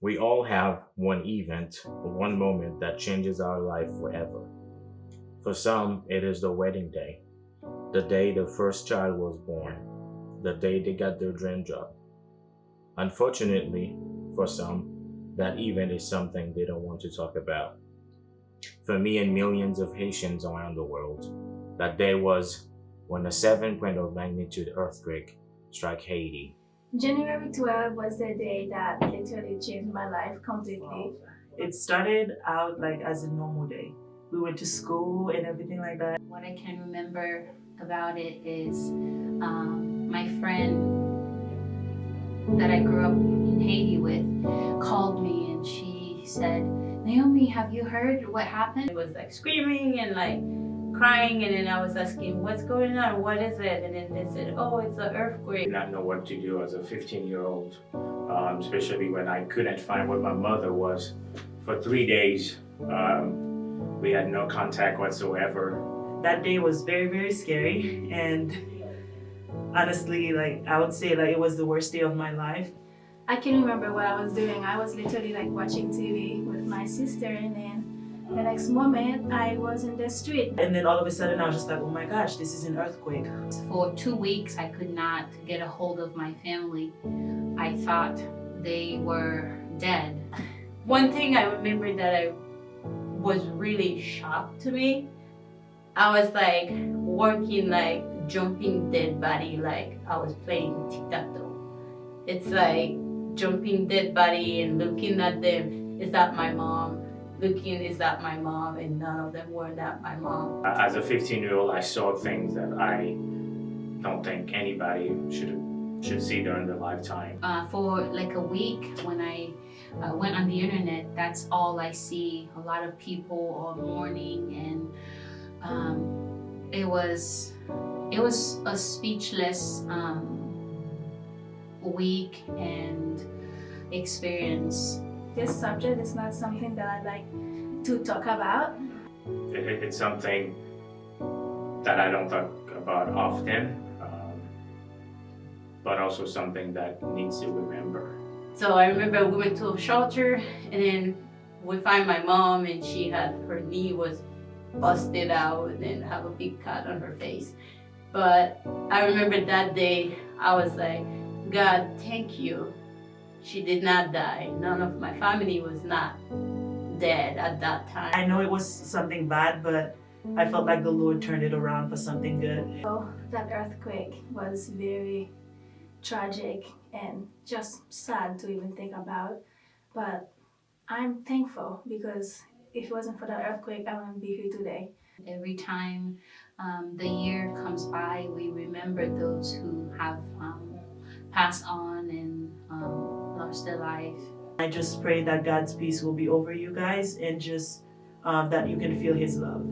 We all have one event, one moment that changes our life forever. For some, it is the wedding day, the day the first child was born, the day they got their dream job. Unfortunately, for some, that event is something they don't want to talk about. For me and millions of Haitians around the world, that day was when a 7.0 magnitude earthquake struck Haiti. January 12th was the day that literally changed my life completely. It started out like as a normal day. We went to school and everything like that. What I can remember about it is my friend that I grew up in Haiti with called me and she said, Naomi, have you heard what happened? It was like screaming and like crying, and then I was asking, what's going on? What is it? And then they said, oh, it's an earthquake. Did not know what to do as a 15-year-old, especially when I couldn't find where my mother was for 3 days. We had no contact whatsoever. That day was very, very scary, and honestly, like I would say like it was the worst day of my life. I can remember what I was doing. I was literally like watching TV with my sister, and then the next moment I was in the street. And then all of a sudden I was just like, oh my gosh, this is an earthquake. For 2 weeks, I could not get a hold of my family. I thought they were dead. One thing I remember that I was really shocked to me, I was like working like jumping dead body, like I was playing tic-tac-toe. It's like jumping dead body and looking at them, is that my mom? Looking, is that my mom? And none of them were that my mom. As a 15-year-old, I saw things that I don't think anybody should see during their lifetime. For like a week, when I went on the internet, that's all I see. A lot of people are mourning, and it was a speechless week and experience. This subject is not something that I like to talk about. It's something that I don't talk about often, but also something that needs to remember. So I remember we went to a shelter, and then we find my mom, and she had her knee was busted out and have a big cut on her face. But I remember that day I was like, God, thank you. She did not die. None of my family was not dead at that time. I know it was something bad, but I felt like the Lord turned it around for something good. So that earthquake was very tragic and just sad to even think about. But I'm thankful because if it wasn't for that earthquake, I wouldn't be here today. Every time the year comes by, we remember those who have passed on and lost their life. I just pray that God's peace will be over you guys, and just that you can feel His love.